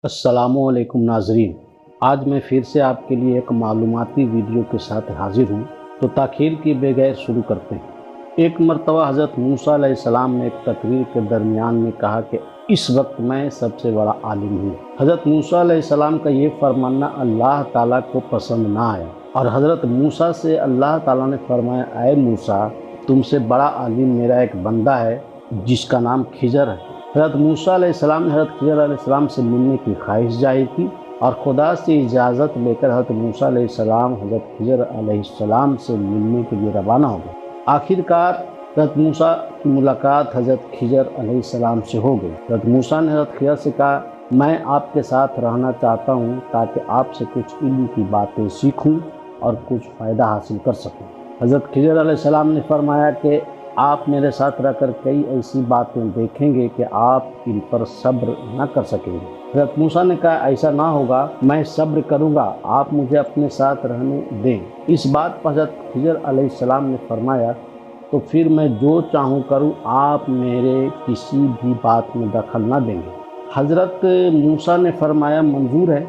अस्सलामुअलैकुम नाज़रीन, आज मैं फिर से आपके लिए एक मालूमाती वीडियो के साथ हाजिर हूँ। तो ताख़ीर के बगैर शुरू करते हैं। एक मरतबा हज़रत मूसा अलैहिस्सलाम ने एक तकरीर के दरमियान में कहा कि इस वक्त मैं सबसे बड़ा आलिम हूँ। हज़रत मूसा अलैहिस्सलाम का ये फरमाना अल्लाह ताला को पसंद ना आया और हज़रत मूसा से अल्लाह ताला ने फरमाया, ऐ मूसा, तुमसे बड़ा आलिम मेरा एक बंदा है जिसका नाम खिजर है। हज़रत मूसा अलैहिस्सलाम ने हज़रत खिजर अलैहिस्सलाम से मिलने की ख्वाहिश जाहिर की और खुदा से इजाज़त लेकर हज़रत मूसा अलैहिस्सलाम हज़रत खिजर अलैहिस्सलाम से मिलने के लिए रवाना हो गए। आखिरकार हज़रत मूसा की मुलाकात हज़रत खिजर अलैहिस्सलाम से हो गई। हज़रत मूसा ने हज़रत खिजर से कहा, मैं आपके साथ रहना चाहता हूँ ताकि आपसे कुछ इल्म की बातें सीखूँ और कुछ फ़ायदा हासिल कर सकूँ। हज़रत खिजर अलैहिस्सलाम ने फरमाया कि आप मेरे साथ रहकर कई ऐसी बातें देखेंगे कि आप इन पर सब्र न कर सकेंगे। हज़रत मूसा ने कहा, ऐसा ना होगा, मैं सब्र करूँगा, आप मुझे अपने साथ रहने दें। इस बात पर हज़रत खिजर अलैहिस्सलाम ने फरमाया, तो फिर मैं जो चाहूँ करूँ, आप मेरे किसी भी बात में दखल न देंगे। हज़रत मूसा ने फरमाया, मंजूर है।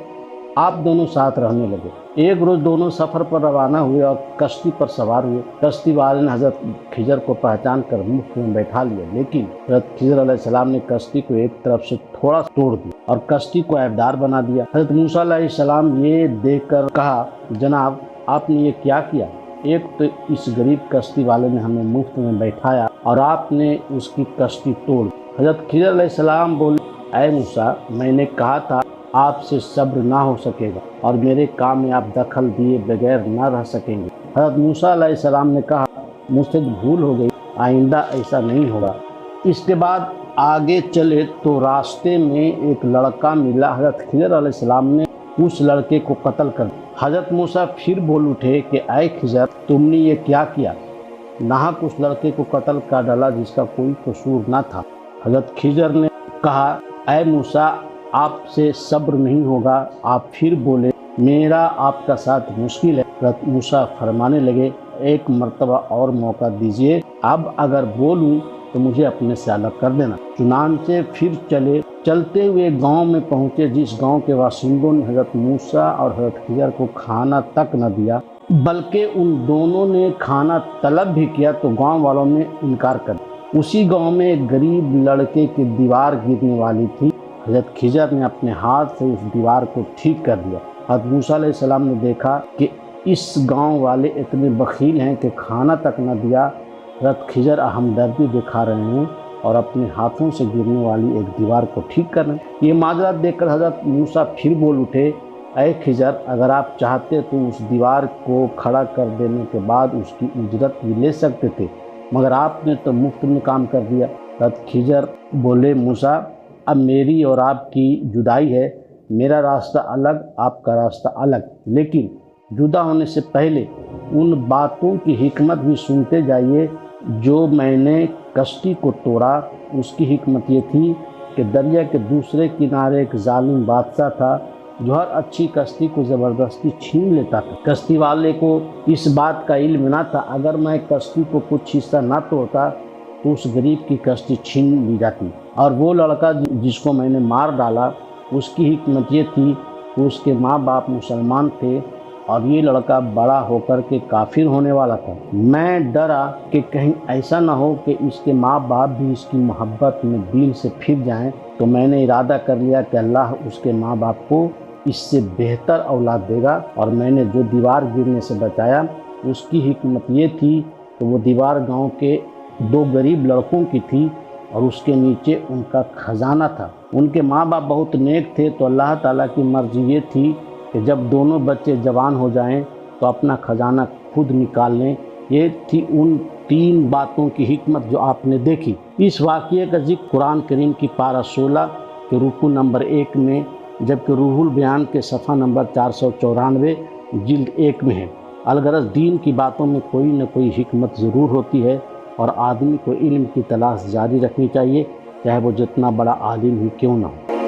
आप दोनों साथ रहने लगे। एक रोज़ दोनों सफ़र पर रवाना हुए और कश्ती पर सवार हुए। कश्ती वाले ने हज़रत खिजर को पहचान कर मुफ्त में बैठा लिया, लेकिन हज़रत खिजर अलैहिस्सलाम ने कश्ती को एक तरफ से थोड़ा तोड़ दिया और कश्ती को ऐबदार बना दिया। हज़रत मूसा अलैहिस्सलाम ये देखकर कहा, जनाब, आपने ये क्या किया? एक तो इस गरीब कश्ती वाले ने हमें मुफ्त में बैठाया और आपने उसकी कश्ती तोड़ दी। हज़रत खिजर अलैहिस्सलाम बोले, ऐ मूसा, मैंने कहा था आपसे सब्र ना हो सकेगा और मेरे काम में आप दखल दिए बगैर ना रह सकेंगे। हज़रत मूसा अलैहिस्सलाम ने कहा, मुझसे भूल हो गई, आइंदा ऐसा नहीं होगा। इसके बाद आगे चले तो रास्ते में एक लड़का मिला। हज़रत खिजर अलैहिस्सलाम ने उस लड़के को कत्ल कर दिया। हज़रत मूसा फिर बोल उठे कि ऐ खिजर, तुमने ये क्या किया? नाहक उस लड़के को कत्ल कर डाला जिसका कोई कसूर ना था। हज़रत खिजर ने कहा, ऐ मूसा, आपसे सब्र नहीं होगा। आप फिर बोले, मेरा आपका साथ मुश्किल है। हज़रत मूसा फरमाने लगे, एक मर्तबा और मौका दीजिए, अब अगर बोलूं तो मुझे अपने से अलग कर देना। चुनांचे फिर चले। चलते हुए गांव में पहुंचे, जिस गांव के बाशिंदों ने हज़रत मूसा और हज़रत खिजर को खाना तक न दिया, बल्कि उन दोनों ने खाना तलब भी किया तो गाँव वालों ने इनकार कर दिया। उसी गाँव में एक गरीब लड़के की दीवार गिरने वाली थी। हज़रत खिजर ने अपने हाथ से उस दीवार को ठीक कर दिया। हज़रत मूसा अलैहिस्सलाम ने देखा कि इस गांव वाले इतने बखील हैं कि खाना तक न दिया। हज़रत खिजर हमदर्दी दिखा रहे हैं और अपने हाथों से गिरने वाली एक दीवार को ठीक कर रहे हैं। ये माजरा देखकर हज़रत मूसा फिर बोल उठे, ऐ खिजर, अगर आप चाहते तो उस दीवार को खड़ा कर देने के बाद उसकी उजरत भी ले सकते थे, मगर आपने तो मुफ्त में काम कर दिया। हज़रत खिजर बोले, मूसा, अब मेरी और आपकी जुदाई है। मेरा रास्ता अलग, आपका रास्ता अलग, लेकिन जुदा होने से पहले उन बातों की हिकमत भी सुनते जाइए जो मैंने कश्ती को तोड़ा। उसकी हिकमत ये थी कि दरिया के दूसरे किनारे एक जालिम बादशाह था जो हर अच्छी कश्ती को ज़बरदस्ती छीन लेता था। कश्ती वाले को इस बात का इल्म ना था, अगर मैं कश्ती को कुछ हिस्सा ना तोड़ता तो उस गरीब की कश्ती छीन ली जाती। और वो लड़का जिसको मैंने मार डाला, उसकी हिकमत ये थी कि उसके माँ बाप मुसलमान थे और ये लड़का बड़ा होकर के काफिर होने वाला था। मैं डरा कि कहीं ऐसा ना हो कि इसके माँ बाप भी इसकी मोहब्बत में दीन से फिर जाएं, तो मैंने इरादा कर लिया कि अल्लाह उसके माँ बाप को इससे बेहतर औलाद देगा। और मैंने जो दीवार गिरने से बचाया, उसकी हिकमत ये थी कि वो दीवार गाँव के दो गरीब लड़कों की थी और उसके नीचे उनका खजाना था। उनके माँ बाप बहुत नेक थे, तो अल्लाह ताला की मर्जी ये थी कि जब दोनों बच्चे जवान हो जाएं तो अपना खजाना खुद निकाल लें। ये थी उन 3 बातों की हिकमत जो आपने देखी। इस वाक़ये का जिक्र कुरान करीम की पारा 16 के रुकू नंबर 1 में, जबकि रूहुल बयान के सफ़ा नंबर 494 जिल्द 1 में है। अलगरज दीन की बातों में कोई न कोई हिकमत ज़रूर होती है और आदमी को इल्म की तलाश जारी रखनी चाहिए, चाहे वो जितना बड़ा आलिम ही क्यों ना हो।